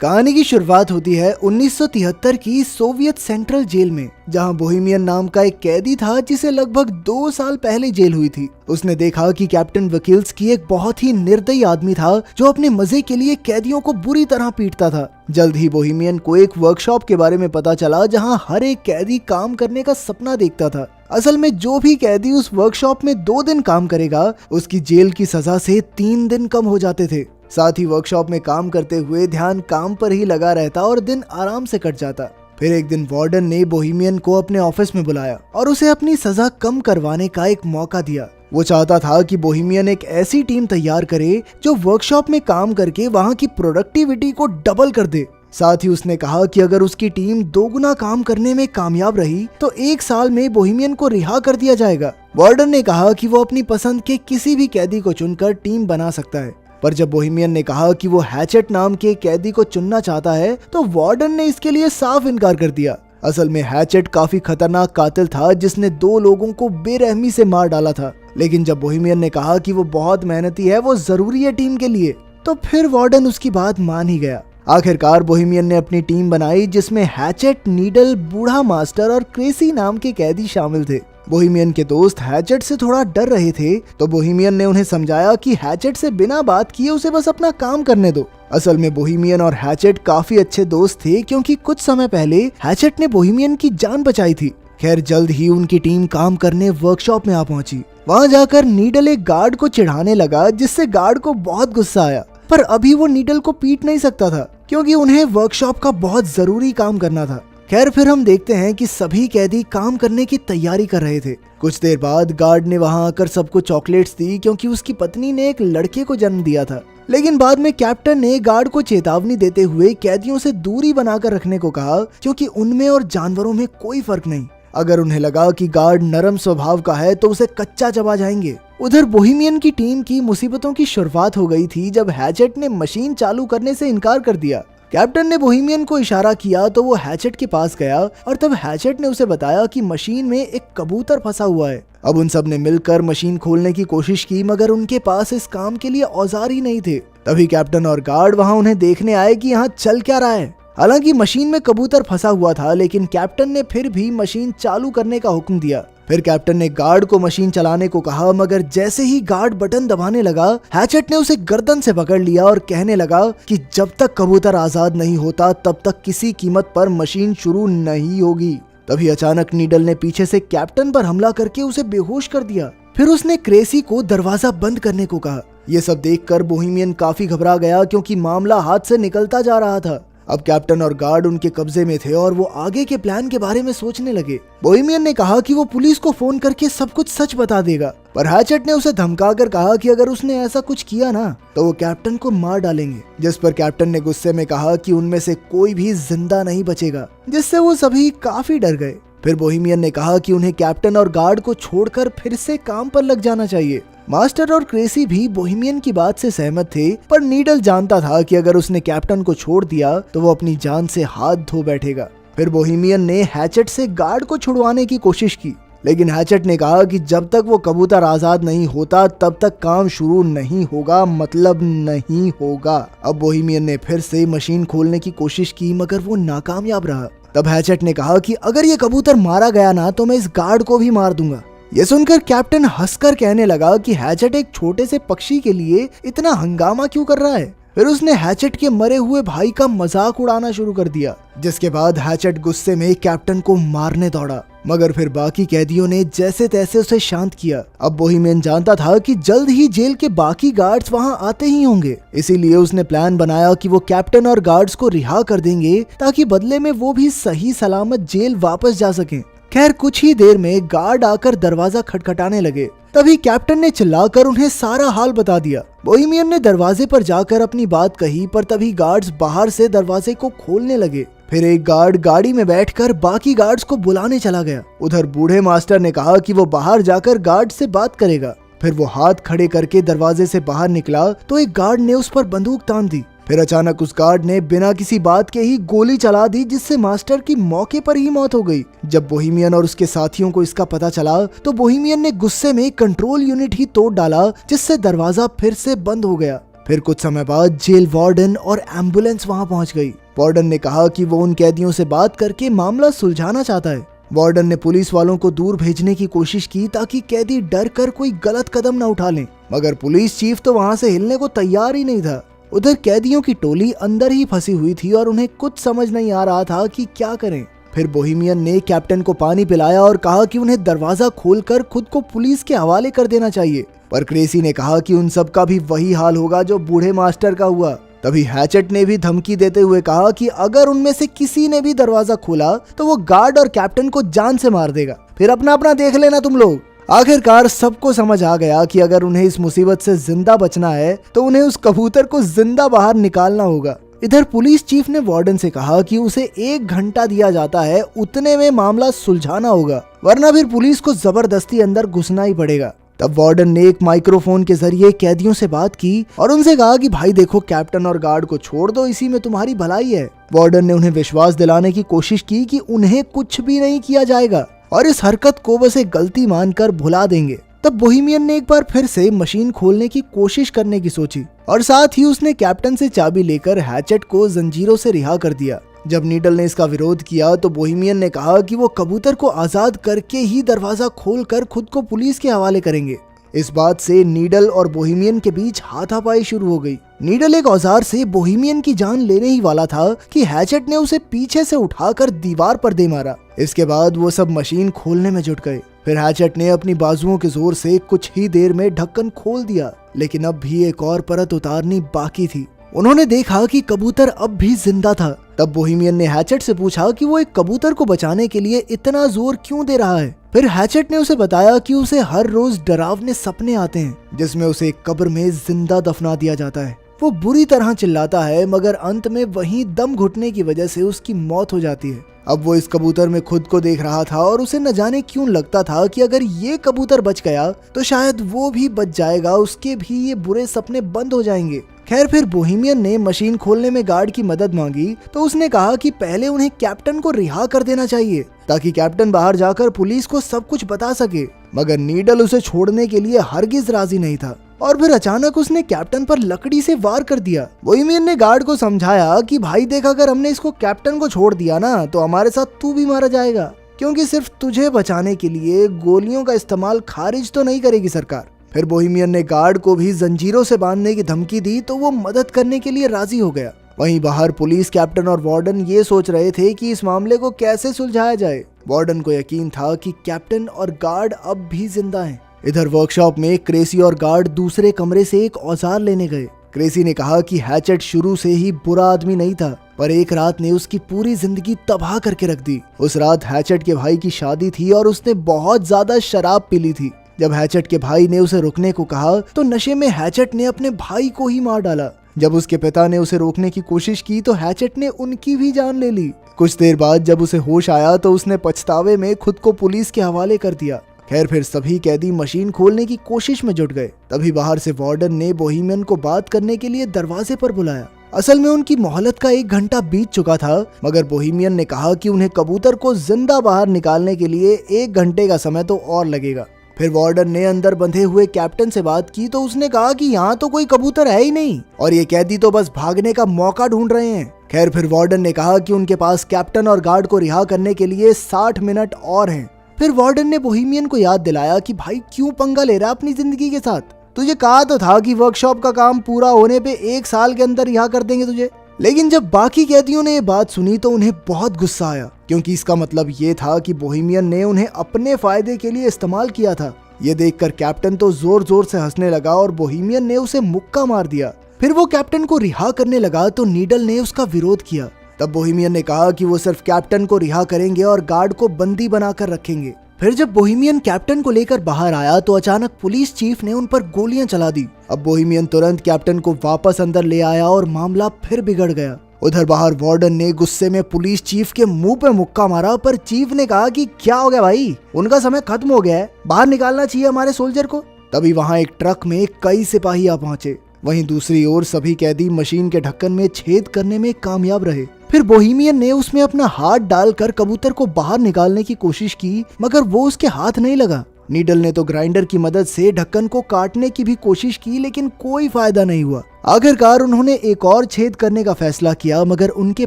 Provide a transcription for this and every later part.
कहानी की शुरुआत होती है 1973 की सोवियत सेंट्रल जेल में, जहां बोहेमियन नाम का एक कैदी था जिसे लगभग 2 साल पहले जेल हुई थी। उसने देखा कि कैप्टन वकील्स्की एक बहुत ही निर्दयी आदमी था जो अपने मजे के लिए कैदियों को बुरी तरह पीटता था। जल्द ही बोहेमियन को एक वर्कशॉप के बारे में पता चला जहां हर एक कैदी काम करने का सपना देखता था। असल में जो भी कैदी उस वर्कशॉप में 2 दिन काम करेगा उसकी जेल की सजा से 3 दिन कम हो जाते थे। साथ ही वर्कशॉप में काम करते हुए ध्यान काम पर ही लगा रहता और दिन आराम से कट जाता। फिर एक दिन वार्डन ने बोहेमियन को अपने ऑफिस में बुलाया और उसे अपनी सजा कम करवाने का एक मौका दिया। वो चाहता था कि बोहेमियन एक ऐसी टीम तैयार करे जो वर्कशॉप में काम करके वहाँ की प्रोडक्टिविटी को डबल कर दे। साथ ही उसने कहा कि अगर उसकी टीम 2 गुना काम करने में कामयाब रही तो 1 साल में बोहेमियन को रिहा कर दिया जाएगा। वार्डन ने कहा कि वो अपनी पसंद के किसी भी कैदी को चुनकर टीम बना सकता है, पर जब बोहेमियन ने कहा कि वो हैचेट नाम के कैदी को चुनना चाहता है तो वार्डन ने इसके लिए साफ इनकार कर दिया। असल में हैचेट काफी खतरनाक कातिल था जिसने 2 लोगों को बेरहमी से मार डाला था। लेकिन जब बोहेमियन ने कहा कि वो बहुत मेहनती है, वो जरूरी है टीम के लिए, तो फिर वार्डन उसकी बात मान ही गया। आखिरकार बोहेमियन ने अपनी टीम बनाई जिसमें हैचेट, नीडल, बूढ़ा मास्टर और क्रेसी नाम के कैदी शामिल थे। बोहेमियन के दोस्त हैचेट से थोड़ा डर रहे थे तो बोहेमियन ने उन्हें समझाया कि हैचेट से बिना बात किए उसे बस अपना काम करने दो। असल में बोहेमियन और हैचेट काफी अच्छे दोस्त थे क्योंकि कुछ समय पहले हैचेट ने बोहेमियन की जान बचाई थी। खैर जल्द ही उनकी टीम काम करने वर्कशॉप में आ पहुंची। वहां जाकर नीडल एक गार्ड को चिढ़ाने लगा जिससे गार्ड को बहुत गुस्सा आया, पर अभी वो नीडल को पीट नहीं सकता था क्योंकि उन्हें वर्कशॉप का बहुत जरूरी काम करना था। खैर फिर हम देखते हैं कि सभी कैदी काम करने की तैयारी कर रहे थे। कुछ देर बाद गार्ड ने वहां आकर सबको चॉकलेट्स दी क्योंकि उसकी पत्नी ने एक लड़के को जन्म दिया था। लेकिन बाद में कैप्टन ने गार्ड को चेतावनी देते हुए कैदियों से दूरी बनाकर रखने को कहा क्योंकि उनमें और जानवरों में कोई फर्क नहीं। अगर उन्हें लगा कि गार्ड नरम स्वभाव का है तो उसे कच्चा चबा जाएंगे। उधर बोहेमियन की टीम की मुसीबतों की शुरुआत हो गई थी जब हैचेट ने मशीन चालू करने से इनकार कर दिया। कैप्टन ने बोहेमियन को इशारा किया तो वो हैचेट के पास गया और तब हैचेट ने उसे बताया कि मशीन में एक कबूतर फंसा हुआ है। अब उन सब ने मिलकर मशीन खोलने की कोशिश की मगर उनके पास इस काम के लिए औजार ही नहीं थे। तभी कैप्टन और गार्ड वहां उन्हें देखने आए कि यहाँ चल क्या रहा है। हालांकि मशीन में कबूतर फंसा हुआ था लेकिन कैप्टन ने फिर भी मशीन चालू करने का हुक्म दिया। फिर कैप्टन ने गार्ड को मशीन चलाने को कहा मगर जैसे ही गार्ड बटन दबाने लगा हैचेट ने उसे गर्दन से पकड़ लिया और कहने लगा कि जब तक कबूतर आजाद नहीं होता तब तक किसी कीमत पर मशीन शुरू नहीं होगी। तभी अचानक नीडल ने पीछे से कैप्टन पर हमला करके उसे बेहोश कर दिया। फिर उसने क्रेसी को दरवाजा बंद करने को कहा। ये सब देखकर बोहेमियन काफी घबरा गया क्योंकि मामला हाथ से निकलता जा रहा था। अब कैप्टन और गार्ड उनके कब्जे में थे और वो आगे के प्लान के बारे में सोचने लगे। बोहेमियन ने कहा कि वो पुलिस को फोन करके सब कुछ सच बता देगा, पर हैचेट ने उसे धमकाकर कहा कि अगर उसने ऐसा कुछ किया ना तो वो कैप्टन को मार डालेंगे। जिस पर कैप्टन ने गुस्से में कहा कि उनमें से कोई भी जिंदा नहीं बचेगा, जिससे वो सभी काफी डर गए। फिर बोहेमियन ने कहा कि उन्हें कैप्टन और गार्ड को छोड़कर फिर से काम पर लग जाना चाहिए। मास्टर और क्रेसी भी बोहेमियन की बात से सहमत थे, पर नीडल जानता था कि अगर उसने कैप्टन को छोड़ दिया तो वो अपनी जान से हाथ धो बैठेगा। फिर बोहेमियन ने हैचेट से गार्ड को छुड़वाने की कोशिश की, लेकिन हैचेट ने कहा कि जब तक वो कबूतर आजाद नहीं होता तब तक काम शुरू नहीं होगा, मतलब नहीं होगा। अब बोहेमियन ने फिर से मशीन खोलने की कोशिश की मगर वो नाकामयाब रहा। तब हैचेट ने कहा कि अगर ये कबूतर मारा गया ना तो मैं इस गार्ड को भी मार दूंगा। ये सुनकर कैप्टन हंसकर कहने लगा कि हैचेट एक छोटे से पक्षी के लिए इतना हंगामा क्यों कर रहा है। फिर उसने हैचेट के मरे हुए भाई का मजाक उड़ाना शुरू कर दिया, जिसके बाद हैचेट गुस्से में कैप्टन को मारने दौड़ा, मगर फिर बाकी कैदियों ने जैसे तैसे उसे शांत किया। अब बोहेमियन जानता था कि जल्द ही जेल के बाकी गार्ड्स वहां आते ही होंगे, इसीलिए उसने प्लान बनाया कि वो कैप्टन और गार्ड्स को रिहा कर देंगे ताकि बदले में वो भी सही सलामत जेल वापस जा सकें। खैर कुछ ही देर में गार्ड आकर दरवाजा खटखटाने लगे। तभी कैप्टन ने चिल्लाकर उन्हें सारा हाल बता दिया। बोहेमियन ने दरवाजे पर जाकर अपनी बात कही, पर तभी गार्ड्स बाहर से दरवाजे को खोलने लगे। फिर एक गार्ड गाड़ी में बैठकर बाकी गार्ड्स को बुलाने चला गया। उधर बूढ़े मास्टर ने कहा कि वो बाहर जाकर गार्ड से बात करेगा। फिर वो हाथ खड़े करके दरवाजे से बाहर निकला तो एक गार्ड ने उस पर बंदूक तान दी। फिर अचानक उस गार्ड ने बिना किसी बात के ही गोली चला दी, जिससे मास्टर की मौके पर ही मौत हो गई। जब बोहेमियन और उसके साथियों को इसका पता चला तो बोहेमियन ने गुस्से में कंट्रोल यूनिट ही तोड़ डाला, जिससे दरवाजा फिर से बंद हो गया। फिर कुछ समय बाद जेल वार्डन और एम्बुलेंस वहां पहुंच गई। वार्डन ने कहा कि वो उन कैदियों से बात करके मामला सुलझाना चाहता है। वार्डन ने पुलिस वालों को दूर भेजने की कोशिश की ताकि कैदी डर कर कोई गलत कदम न उठा लें, मगर पुलिस चीफ तो वहां से हिलने को तैयार ही नहीं था। उधर कैदियों की टोली अंदर ही फंसी हुई थी और उन्हें कुछ समझ नहीं आ रहा था कि क्या करें। फिर बोहेमियन ने कैप्टन को पानी पिलाया और कहा कि उन्हें दरवाजा खोलकर खुद को पुलिस के हवाले कर देना चाहिए, पर क्रेसी ने कहा कि उन सब का भी वही हाल होगा जो बूढ़े मास्टर का हुआ। तभी हैचेट ने भी धमकी देते हुए कहा कि अगर उनमें से किसी ने भी दरवाजा खोला तो वो गार्ड और कैप्टन को जान से मार देगा, फिर अपना अपना देख लेना तुम लोग। आखिरकार सबको समझ आ गया कि अगर उन्हें इस मुसीबत से जिंदा बचना है तो उन्हें उस कबूतर को जिंदा बाहर निकालना होगा। इधर पुलिस चीफ ने वार्डन से कहा कि उसे 1 घंटा दिया जाता है, उतने में मामला सुलझाना होगा, वरना फिर पुलिस को जबरदस्ती अंदर घुसना ही पड़ेगा। तब वार्डन ने एक माइक्रोफोन के जरिए कैदियों से बात की और उनसे कहा कि भाई देखो, कैप्टन और गार्ड को छोड़ दो, इसी में तुम्हारी भलाई है। वार्डन ने उन्हें विश्वास दिलाने की कोशिश की कि उन्हें कुछ भी नहीं किया जाएगा और इस हरकत को बस एक गलती मानकर भुला देंगे। तब बोहेमियन ने एक बार फिर से मशीन खोलने की कोशिश करने की सोची और साथ ही उसने कैप्टन से चाबी लेकर हैचेट को जंजीरों से रिहा कर दिया। जब नीडल ने इसका विरोध किया तो बोहेमियन ने कहा कि वो कबूतर को आजाद करके ही दरवाजा खोलकर खुद को पुलिस के हवाले करेंगे। इस बात से नीडल और बोहेमियन के बीच हाथापाई शुरू हो गई। नीडल एक औजार से बोहेमियन की जान लेने ही वाला था कि हैचेट ने उसे पीछे से उठाकर दीवार पर दे मारा। इसके बाद वो सब मशीन खोलने में जुट गए। फिर हैचेट ने अपनी बाजुओं के जोर से कुछ ही देर में ढक्कन खोल दिया, लेकिन अब भी एक और परत उतारनी बाकी थी। उन्होंने देखा कि कबूतर अब भी जिंदा था। तब बोहेमियन ने हैचेट से पूछा कि वो एक कबूतर को बचाने के लिए इतना जोर क्यों दे रहा है। फिर हैचेट ने उसे बताया कि उसे हर रोज डरावने सपने आते हैं जिसमें उसे एक कब्र में जिंदा दफना दिया जाता है। वो बुरी तरह चिल्लाता है, मगर अंत में वहीं दम घुटने की वजह से उसकी मौत हो जाती है। अब वो इस कबूतर में खुद को देख रहा था और उसे न जाने क्यों लगता था कि अगर ये कबूतर बच गया तो शायद वो भी बच जाएगा, उसके भी ये बुरे सपने बंद हो जाएंगे। खैर, फिर बोहेमियन ने मशीन खोलने में गार्ड की मदद मांगी तो उसने कहा कि पहले उन्हें कैप्टन को रिहा कर देना चाहिए ताकि कैप्टन बाहर जाकर पुलिस को सब कुछ बता सके, मगर नीडल उसे छोड़ने के लिए हरगिज राजी नहीं था। और फिर अचानक उसने कैप्टन पर लकड़ी से वार कर दिया। बोहेमियन ने गार्ड को समझाया कि भाई देख, अगर हमने इसको कैप्टन को छोड़ दिया ना तो हमारे साथ तू भी मारा जाएगा, क्योंकि सिर्फ तुझे बचाने के लिए गोलियों का इस्तेमाल खारिज तो नहीं करेगी सरकार। फिर बोहेमियन ने गार्ड को भी जंजीरों से बांधने की धमकी दी तो वो मदद करने के लिए राजी हो गया। वहीं बाहर पुलिस, कैप्टन और वार्डन ये सोच रहे थे कि इस मामले को कैसे सुलझाया जाए। वार्डन को यकीन था कि कैप्टन और गार्ड अब भी जिंदा हैं। इधर वर्कशॉप में क्रेसी और गार्ड दूसरे कमरे से एक औजार लेने गए। क्रेसी ने कहा कि हैचेट शुरू से ही बुरा आदमी नहीं था, पर एक रात ने उसकी पूरी जिंदगी तबाह करके रख दी। उस रात हैचेट के भाई की शादी थी और उसने बहुत ज्यादा शराब पी ली थी। जब हैचेट के भाई ने उसे रुकने को कहा तो नशे में हैचेट ने अपने भाई को ही मार डाला। जब उसके पिता ने उसे रोकने की कोशिश की तो हैचेट ने उनकी भी जान ले ली। कुछ देर बाद जब उसे होश आया तो उसने पछतावे में खुद को पुलिस के हवाले कर दिया। खैर, फिर सभी कैदी मशीन खोलने की कोशिश में जुट गए। तभी बाहर से वार्डन ने बोहेमियन को बात करने के लिए दरवाजे पर बुलाया। असल में उनकी मोहलत का 1 घंटा बीत चुका था, मगर बोहेमियन ने कहा कि उन्हें कबूतर को जिंदा बाहर निकालने के लिए 1 घंटे का समय तो और लगेगा। फिर वार्डन ने अंदर बंधे हुए कैप्टन से बात की तो उसने कहा कि यहाँ तो कोई कबूतर है ही नहीं और ये कैदी तो बस भागने का मौका ढूंढ रहे हैं। खैर, फिर वार्डन ने कहा कि उनके पास कैप्टन और गार्ड को रिहा करने के लिए 60 मिनट और हैं। फिर वार्डन ने बोहेमियन को याद दिलाया कि भाई क्यों पंगा ले रहा है अपनी जिंदगी के साथ, तुझे कहा तो था कि वर्कशॉप का काम पूरा होने पे 1 साल के अंदर रिहा कर देंगे तुझे। लेकिन जब बाकी कैदियों ने ये बात सुनी तो उन्हें बहुत गुस्सा आया, क्योंकि इसका मतलब ये था कि बोहेमियन ने उन्हें अपने फायदे के लिए इस्तेमाल किया था। ये देखकर कैप्टन तो जोर जोर से हंसने लगा और बोहेमियन ने उसे मुक्का मार दिया। फिर वो कैप्टन को रिहा करने लगा तो नीडल ने उसका विरोध किया। तब बोहेमियन ने कहा कि वो सिर्फ कैप्टन को रिहा करेंगे और गार्ड को बंदी बनाकर रखेंगे। फिर जब बोहेमियन कैप्टन को लेकर बाहर आया तो अचानक पुलिस चीफ ने उन पर गोलियां चला दी। अब बोहेमियन तुरंत कैप्टन को वापस अंदर ले आया और मामला फिर बिगड़ गया। उधर बाहर वार्डन ने गुस्से में पुलिस चीफ के मुंह पे मुक्का मारा, पर चीफ ने कहा कि क्या हो गया भाई, उनका समय खत्म हो गया है, बाहर निकालना चाहिए हमारे सोल्जर को। तभी वहां एक ट्रक में कई सिपाही आ पहुंचे। वहीं दूसरी ओर सभी कैदी मशीन के ढक्कन में छेद करने में कामयाब रहे। फिर बोहेमियन ने उसमें अपना हाथ डालकर कबूतर को बाहर निकालने की कोशिश की, मगर वो उसके हाथ नहीं लगा। नीडल ने तो ग्राइंडर की मदद से ढक्कन को काटने की भी कोशिश की, लेकिन कोई फायदा नहीं हुआ। आखिरकार उन्होंने एक और छेद करने का फैसला किया, मगर उनके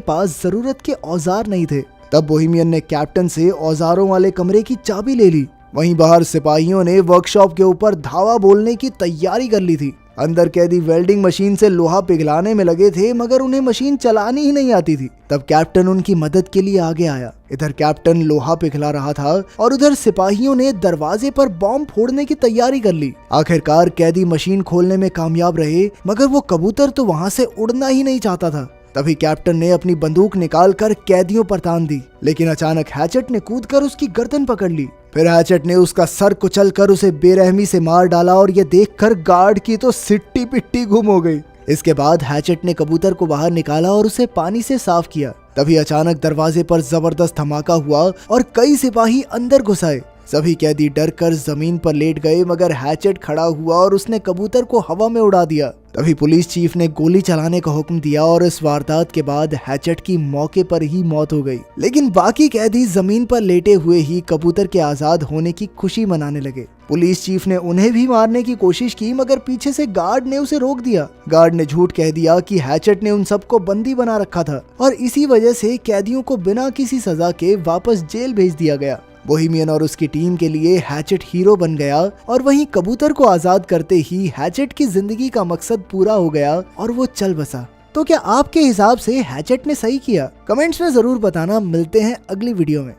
पास जरूरत के औजार नहीं थे। तब बोहेमियन ने कैप्टन से औजारों वाले कमरे की चाबी ले ली। वहीं बाहर सिपाहियों ने वर्कशॉप के ऊपर धावा बोलने की तैयारी कर ली थी। अंदर कैदी वेल्डिंग मशीन से लोहा पिघलाने में लगे थे, मगर उन्हें मशीन चलानी ही नहीं आती थी। तब कैप्टन उनकी मदद के लिए आगे आया। इधर कैप्टन लोहा पिघला रहा था और उधर सिपाहियों ने दरवाजे पर बॉम्ब फोड़ने की तैयारी कर ली। आखिरकार कैदी मशीन खोलने में कामयाब रहे, मगर वो कबूतर तो वहाँ से उड़ना ही नहीं चाहता था। तभी कैप्टन ने अपनी बंदूक निकालकर कैदियों पर तान दी, लेकिन अचानक हैचेट ने कूदकर उसकी गर्दन पकड़ ली। फिर हैचेट ने उसका सर कुचलकर उसे बेरहमी से मार डाला और ये देखकर गार्ड की तो सिट्टी पिट्टी गुम हो गई। इसके बाद हैचेट ने कबूतर को बाहर निकाला और उसे पानी से साफ किया। तभी अचानक दरवाजे पर जबरदस्त धमाका हुआ और कई सिपाही अंदर घुस आए। सभी कैदी डर कर जमीन पर लेट गए, मगर हैचेट खड़ा हुआ और उसने कबूतर को हवा में उड़ा दिया। तभी पुलिस चीफ ने गोली चलाने का हुक्म दिया और इस वारदात के बाद हैचेट की मौके पर ही मौत हो गई। लेकिन बाकी कैदी जमीन पर लेटे हुए ही कबूतर के आजाद होने की खुशी मनाने लगे। पुलिस चीफ ने उन्हें भी मारने की कोशिश की, मगर पीछे से गार्ड ने उसे रोक दिया। गार्ड ने झूठ कह दिया कि हैचेट ने उन सबको बंदी बना रखा था और इसी वजह से कैदियों को बिना किसी सजा के वापस जेल भेज दिया गया। बोहेमियन और उसकी टीम के लिए हैचेट हीरो बन गया और वहीं कबूतर को आजाद करते ही हैचेट की जिंदगी का मकसद पूरा हो गया और वो चल बसा। तो क्या आपके हिसाब से हैचेट ने सही किया? कमेंट्स में जरूर बताना। मिलते हैं अगली वीडियो में।